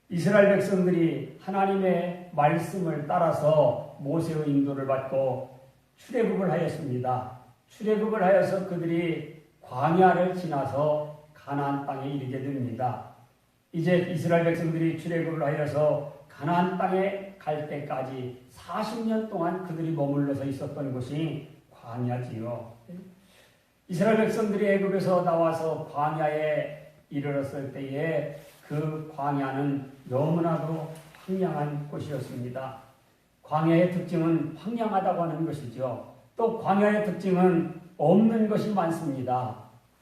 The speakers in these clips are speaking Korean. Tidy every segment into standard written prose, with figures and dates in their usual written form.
이스라엘 백성들이 하나님의 말씀을 따라서 모세의 인도를 받고 출애굽을 하였습니다. 출애굽을 하여서 그들이 광야를 지나서 가나안 땅에 이르게 됩니다. 이제 이스라엘 백성들이 출애굽을 하여서 가나안 땅에 갈 때까지 40년 동안 그들이 머물러서 있었던 곳이 광야지요. 이스라엘 백성들이 애굽에서 나와서 광야에 이르렀을 때에 그 광야는 너무나도 황량한 곳이었습니다. 광야의 특징은 황량하다고 하는 것이죠. 또 광야의 특징은 없는 것이 많습니다.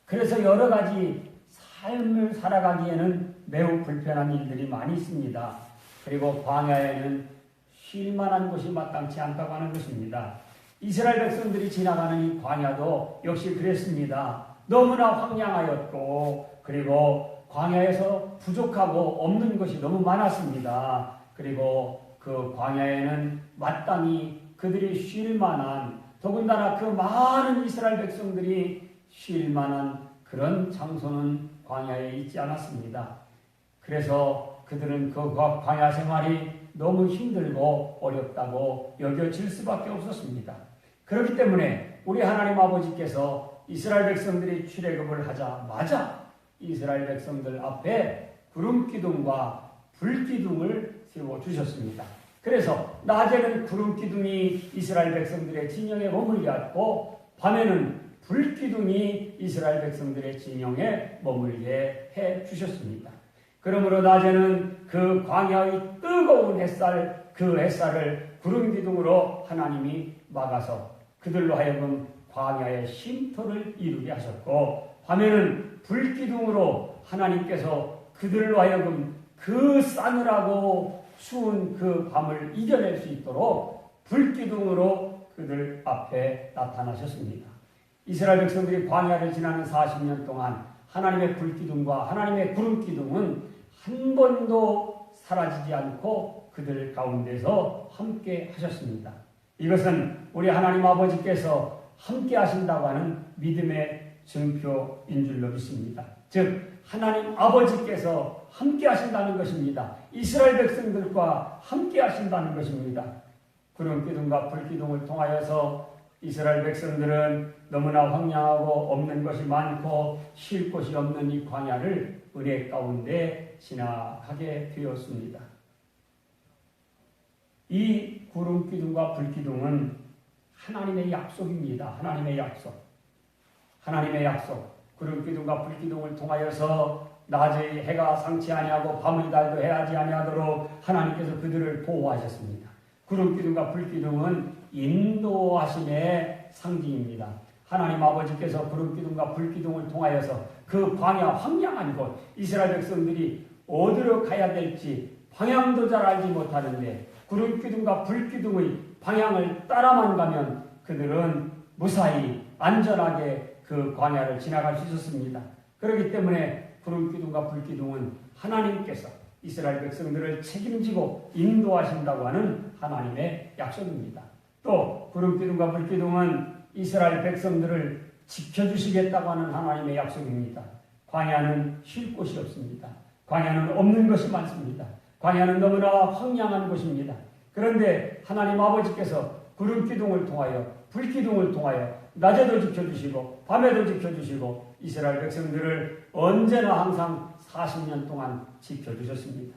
그래서 여러 가지 삶을 살아가기에는 매우 불편한 일들이 많이 있습니다. 그리고 광야에는 쉴 만한 곳이 마땅치 않다고 하는 것입니다. 이스라엘 백성들이 지나가는 이 광야도 역시 그랬습니다. 너무나 황량하였고 그리고 광야에서 부족하고 없는 것이 너무 많았습니다. 그리고 그 광야에는 마땅히 그들이 쉴 만한, 더군다나 그 많은 이스라엘 백성들이 쉴 만한 그런 장소는 광야에 있지 않았습니다. 그래서 그들은 그 광야 생활이 너무 힘들고 어렵다고 여겨질 수밖에 없었습니다. 그렇기 때문에 우리 하나님 아버지께서 이스라엘 백성들이 출애굽을 하자마자 이스라엘 백성들 앞에 구름기둥과 불기둥을 세워주셨습니다. 그래서 낮에는 구름기둥이 이스라엘 백성들의 진영에 머물게 하고 밤에는 불기둥이 이스라엘 백성들의 진영에 머물게 해주셨습니다. 그러므로 낮에는 그 광야의 뜨거운 햇살, 그 햇살을 구름기둥으로 하나님이 막아서 그들로 하여금 광야의 쉼터를 이루게 하셨고, 밤에는 불기둥으로 하나님께서 그들로 하여금 그 싸늘하고 추운 그 밤을 이겨낼 수 있도록 불기둥으로 그들 앞에 나타나셨습니다. 이스라엘 백성들이 광야를 지나는 40년 동안 하나님의 불기둥과 하나님의 구름기둥은 한 번도 사라지지 않고 그들 가운데서 함께 하셨습니다. 이것은 우리 하나님 아버지께서 함께 하신다고 하는 믿음의 증표인 줄로 믿습니다. 즉 하나님 아버지께서 함께 하신다는 것입니다. 이스라엘 백성들과 함께 하신다는 것입니다. 구름기둥과 불기둥을 통하여서 이스라엘 백성들은 너무나 황량하고 없는 것이 많고 쉴 곳이 없는 이 광야를 은혜 가운데 지나가게 되었습니다. 이 구름기둥과 불기둥은 하나님의 약속입니다. 하나님의 약속. 하나님의 약속. 구름기둥과 불기둥을 통하여서 낮의 해가 상치 아니하고 밤의 달도 해하지 아니하도록 하나님께서 그들을 보호하셨습니다. 구름기둥과 불기둥은 인도하심의 상징입니다. 하나님 아버지께서 구름기둥과 불기둥을 통하여서 그 광야 황량한 곳, 이스라엘 백성들이 어디로 가야 될지 방향도 잘 알지 못하는데 구름기둥과 불기둥의 방향을 따라만 가면 그들은 무사히 안전하게 그 광야를 지나갈 수 있었습니다. 그렇기 때문에 구름기둥과 불기둥은 하나님께서 이스라엘 백성들을 책임지고 인도하신다고 하는 하나님의 약속입니다. 또 구름기둥과 불기둥은 이스라엘 백성들을 지켜주시겠다고 하는 하나님의 약속입니다. 광야는 쉴 곳이 없습니다. 광야는 없는 것이 많습니다. 광야는 너무나 황량한 곳입니다. 그런데 하나님 아버지께서 구름기둥을 통하여 불기둥을 통하여 낮에도 지켜주시고 밤에도 지켜주시고 이스라엘 백성들을 언제나 항상 40년 동안 지켜주셨습니다.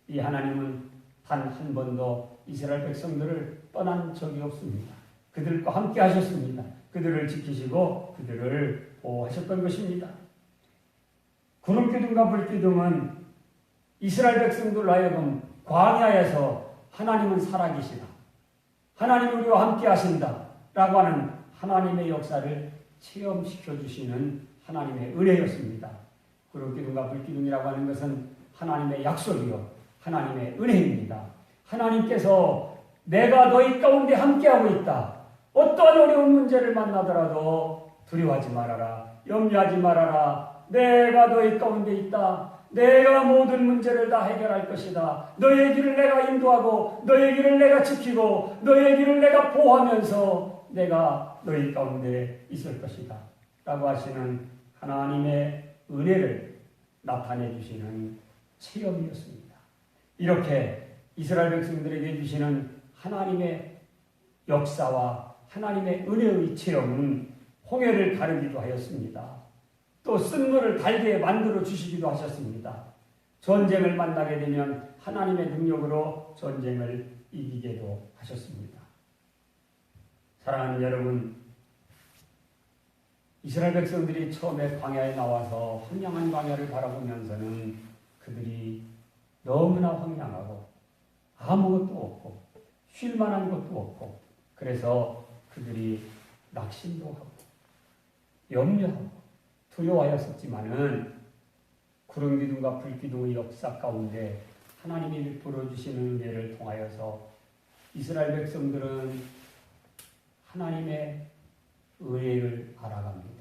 이 하나님은 단 한 번도 이스라엘 백성들을 떠난 적이 없습니다. 그들과 함께 하셨습니다. 그들을 지키시고 그들을 보호하셨던 것입니다. 구름기둥과 불기둥은 이스라엘 백성들로 하여금 광야에서 하나님은 살아계시다, 하나님 우리와 함께 하신다 라고 하는 하나님의 역사를 체험시켜주시는 하나님의 은혜였습니다. 구름기둥과 불기둥이라고 하는 것은 하나님의 약속이요 하나님의 은혜입니다. 하나님께서 내가 너희 가운데 함께하고 있다. 어떠한 어려운 문제를 만나더라도 두려워하지 말아라. 염려하지 말아라. 내가 너희 가운데 있다. 내가 모든 문제를 다 해결할 것이다. 너의 길을 내가 인도하고 너의 길을 내가 지키고 너의 길을 내가 보호하면서 내가 너희 가운데 있을 것이다 라고 하시는 하나님의 은혜를 나타내 주시는 체험이었습니다. 이렇게 이스라엘 백성들에게 주시는 하나님의 역사와 하나님의 은혜의 체험은 홍해를 가르기도 하였습니다. 또 쓴물을 달게 만들어 주시기도 하셨습니다. 전쟁을 만나게 되면 하나님의 능력으로 전쟁을 이기게도 하셨습니다. 사랑하는 여러분, 이스라엘 백성들이 처음에 광야에 나와서 황량한 광야를 바라보면서는 그들이 너무나 황량하고 아무것도 없고 쉴 만한 것도 없고 그래서 그들이 낙심도 하고 염려하고 두려워하였었지만은 구름 기둥과 불 기둥의 역사 가운데 하나님이 베풀어 주시는 은혜를 통하여서 이스라엘 백성들은 하나님의 은혜를 알아갑니다.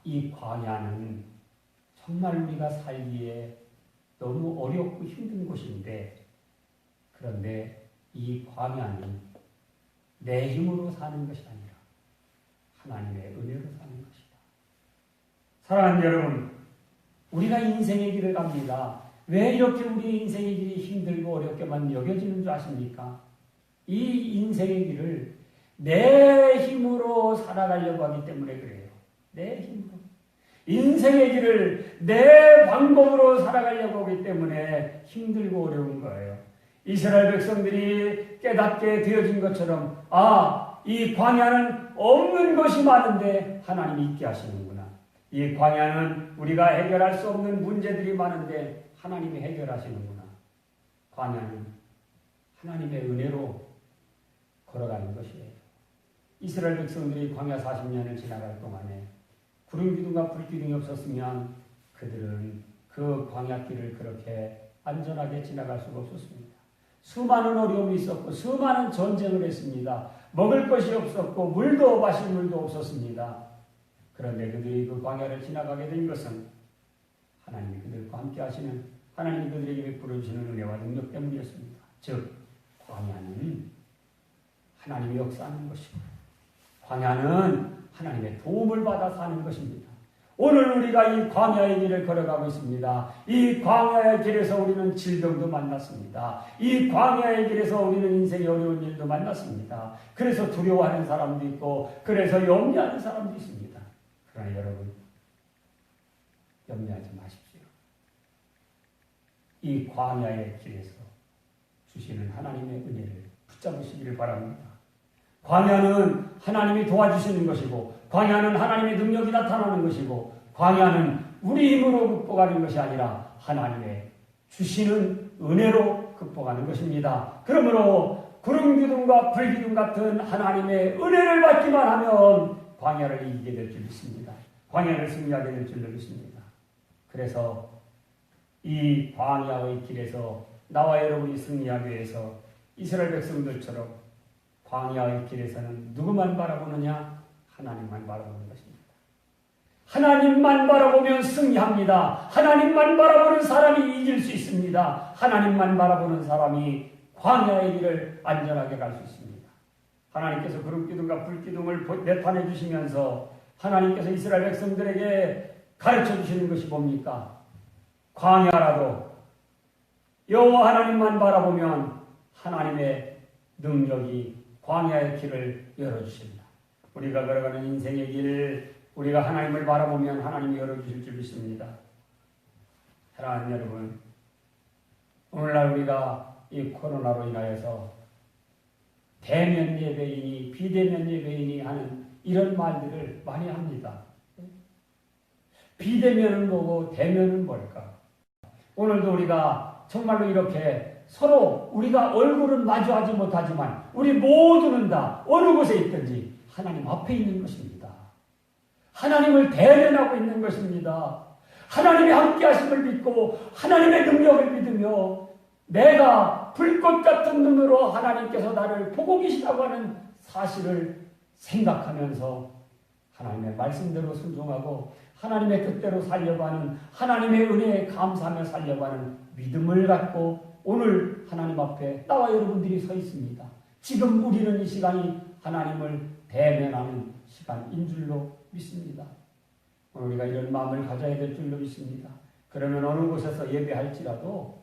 이 광야는 정말 우리가 살기에 너무 어렵고 힘든 곳인데, 그런데 이 광야는 내 힘으로 사는 것이 아니라 하나님의 은혜로 사는 것이다. 사랑하는 여러분, 우리가 인생의 길을 갑니다. 왜 이렇게 우리 인생의 길이 힘들고 어렵게만 여겨지는 줄 아십니까? 이 인생의 길을 내 힘으로 살아가려고 하기 때문에 그래요. 내 힘으로. 인생의 길을 내 방법으로 살아가려고 하기 때문에 힘들고 어려운 거예요. 이스라엘 백성들이 깨닫게 되어진 것처럼 이 광야는 없는 것이 많은데 하나님이 있게 하시는구나. 이 광야는 우리가 해결할 수 없는 문제들이 많은데 하나님이 해결하시는구나. 광야는 하나님의 은혜로 걸어가는 것이에요. 이스라엘 백성들이 광야 40년을 지나갈 동안에 구름 기둥과 불 기둥이 없었으면 그들은 그 광야길을 그렇게 안전하게 지나갈 수가 없었습니다. 수많은 어려움이 있었고 수많은 전쟁을 했습니다. 먹을 것이 없었고 물도 마실 물도 없었습니다. 그런데 그들이 그 광야를 지나가게 된 것은 하나님이 그들과 함께 하시는, 하나님이 그들에게 베풀어 주시는 은혜와 능력 때문이었습니다. 즉 광야는 하나님이 역사하는 것이고 광야는 하나님의 도움을 받아 사는 것입니다. 오늘 우리가 이 광야의 길을 걸어가고 있습니다. 이 광야의 길에서 우리는 질병도 만났습니다. 이 광야의 길에서 우리는 인생의 어려운 일도 만났습니다. 그래서 두려워하는 사람도 있고 그래서 염려하는 사람도 있습니다. 그러나 여러분, 염려하지 마십시오. 이 광야의 길에서 주시는 하나님의 은혜를 붙잡으시기를 바랍니다. 광야는 하나님이 도와주시는 것이고 광야는 하나님의 능력이 나타나는 것이고 광야는 우리 힘으로 극복하는 것이 아니라 하나님의 주시는 은혜로 극복하는 것입니다. 그러므로 구름 기둥과 불 기둥 같은 하나님의 은혜를 받기만 하면 광야를 이기게 될 줄 믿습니다. 광야를 승리하게 될 줄 믿습니다. 그래서 이 광야의 길에서 나와 여러분이 승리하기 위해서 이스라엘 백성들처럼 광야의 길에서는 누구만 바라보느냐? 하나님만 바라보는 것입니다. 하나님만 바라보면 승리합니다. 하나님만 바라보는 사람이 이길 수 있습니다. 하나님만 바라보는 사람이 광야의 길을 안전하게 갈 수 있습니다. 하나님께서 구름 기둥과 불 기둥을 내판해 주시면서 하나님께서 이스라엘 백성들에게 가르쳐 주시는 것이 뭡니까? 광야라도 여호와 하나님만 바라보면 하나님의 능력이 광야의 길을 열어주십니다. 우리가 걸어가는 인생의 길, 우리가 하나님을 바라보면 하나님이 열어주실 줄 믿습니다. 사랑하는 여러분, 오늘날 우리가 이 코로나로 인하여서 대면 예배이니 비대면 예배이니 하는 이런 말들을 많이 합니다. 비대면은 뭐고 대면은 뭘까? 오늘도 우리가 정말로 이렇게 서로 우리가 얼굴은 마주하지 못하지만 우리 모두는 다 어느 곳에 있든지 하나님 앞에 있는 것입니다. 하나님을 대면하고 있는 것입니다. 하나님의 함께하심을 믿고 하나님의 능력을 믿으며 내가 불꽃 같은 눈으로 하나님께서 나를 보고 계시다고 하는 사실을 생각하면서 하나님의 말씀대로 순종하고 하나님의 뜻대로 살려고 하는, 하나님의 은혜에 감사하며 살려고 하는 믿음을 갖고 오늘 하나님 앞에 나와 여러분들이 서 있습니다. 지금 우리는 이 시간이 하나님을 대면하는 시간인 줄로 믿습니다. 오늘 우리가 이런 마음을 가져야 될 줄로 믿습니다. 그러면 어느 곳에서 예배할지라도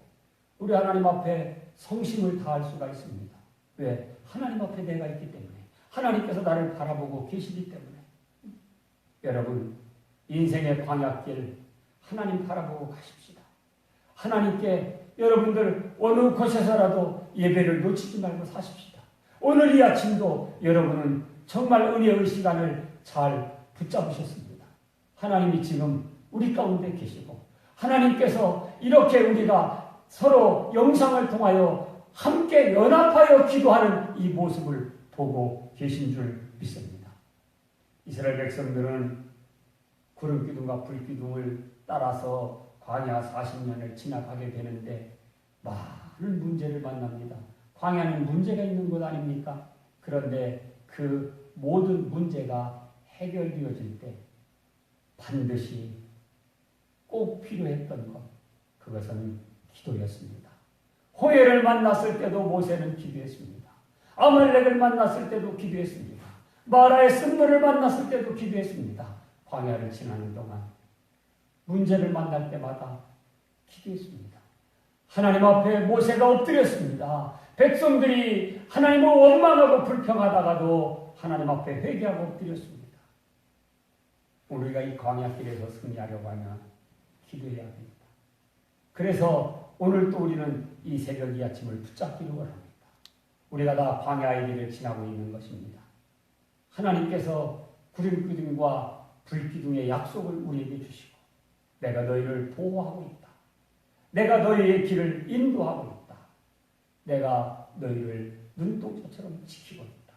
우리 하나님 앞에 성심을 다할 수가 있습니다. 왜? 하나님 앞에 내가 있기 때문에. 하나님께서 나를 바라보고 계시기 때문에. 여러분, 인생의 광야길 하나님 바라보고 가십시다. 하나님께 여러분들 어느 곳에서라도 예배를 놓치지 말고 사십시다. 오늘 이 아침도 여러분은 정말 은혜의 시간을 잘 붙잡으셨습니다. 하나님이 지금 우리 가운데 계시고 하나님께서 이렇게 우리가 서로 영상을 통하여 함께 연합하여 기도하는 이 모습을 보고 계신 줄 믿습니다. 이스라엘 백성들은 구름기둥과 불기둥을 따라서 광야 40년을 지나가게 되는데 많은 문제를 만납니다. 광야는 문제가 있는 곳 아닙니까? 그런데 그 모든 문제가 해결되어질 때 반드시 꼭 필요했던 것, 그것은 기도였습니다. 호해를 만났을 때도 모세는 기도했습니다. 아말렉을 만났을 때도 기도했습니다. 마라의 쓴물을 만났을 때도 기도했습니다. 광야를 지나는 동안 문제를 만날 때마다 기도했습니다. 하나님 앞에 모세가 엎드렸습니다. 백성들이 하나님을 원망하고 불평하다가도 하나님 앞에 회개하고 엎드렸습니다. 우리가 이 광야길에서 승리하려고 하면 기도해야 합니다. 그래서 오늘 또 우리는 이 새벽 이 아침을 붙잡기를 원합니다. 우리가 다 광야의 길을 지나고 있는 것입니다. 하나님께서 구름기둥과 불기둥의 약속을 우리에게 주시고 내가 너희를 보호하고 있다. 내가 너희의 길을 인도하고 있다. 내가 너희를 눈동자처럼 지키고 있다.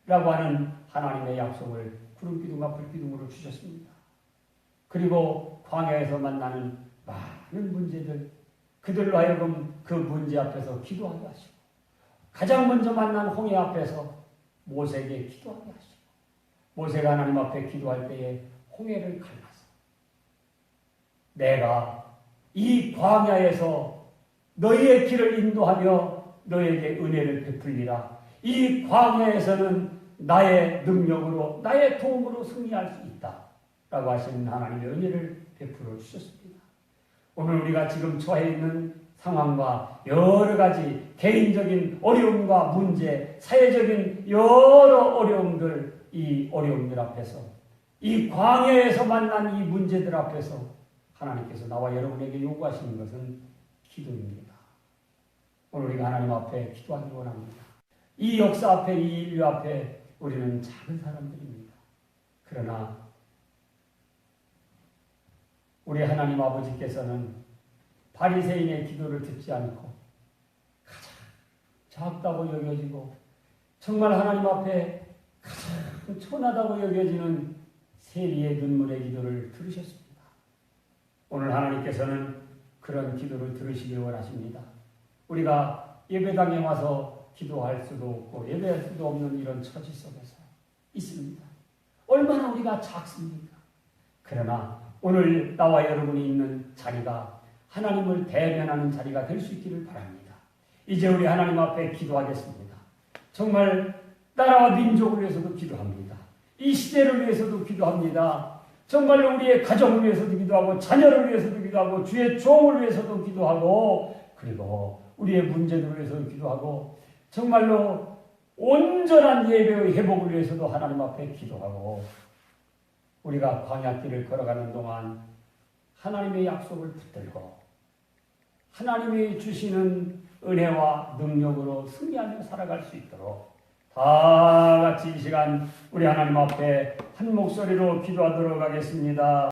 라고 하는 하나님의 약속을 구름기둥과 불기둥으로 주셨습니다. 그리고 광야에서 만나는 많은 문제들, 그들로 하여금 그 문제 앞에서 기도하게 하시고 가장 먼저 만난 홍해 앞에서 모세에게 기도하게 하시고 모세가 하나님 앞에 기도할 때에 홍해를 갈라서 내가 이 광야에서 너희의 길을 인도하며 너에게 은혜를 베풀리라. 이 광야에서는 나의 능력으로 나의 도움으로 승리할 수 있다. 라고 하시는 하나님의 은혜를 베풀어 주셨습니다. 오늘 우리가 지금 처해 있는 상황과 여러 가지 개인적인 어려움과 문제, 사회적인 여러 어려움들, 이 어려움들 앞에서 이 광야에서 만난 이 문제들 앞에서 하나님께서 나와 여러분에게 요구하시는 것은 기도입니다. 오늘 우리가 하나님 앞에 기도하기 원합니다. 이 역사 앞에, 이 인류 앞에 우리는 작은 사람들입니다. 그러나 우리 하나님 아버지께서는 바리새인의 기도를 듣지 않고 가장 작다고 여겨지고 정말 하나님 앞에 가장 천하다고 여겨지는 세리의 눈물의 기도를 들으셨습니다. 오늘 하나님께서는 그런 기도를 들으시길 원하십니다. 우리가 예배당에 와서 기도할 수도 없고 예배할 수도 없는 이런 처지 속에서 있습니다. 얼마나 우리가 작습니까? 그러나 오늘 나와 여러분이 있는 자리가 하나님을 대면하는 자리가 될 수 있기를 바랍니다. 이제 우리 하나님 앞에 기도하겠습니다. 정말 나라와 민족을 위해서도 기도합니다. 이 시대를 위해서도 기도합니다. 정말로 우리의 가정을 위해서도 기도하고 자녀를 위해서도 기도하고 주의 종을 위해서도 기도하고 그리고 우리의 문제들을 위해서도 기도하고 정말로 온전한 예배의 회복을 위해서도 하나님 앞에 기도하고 우리가 광야길을 걸어가는 동안 하나님의 약속을 붙들고 하나님이 주시는 은혜와 능력으로 승리하며 살아갈 수 있도록 다 같이 이 시간 우리 하나님 앞에 한 목소리로 기도하도록 하겠습니다.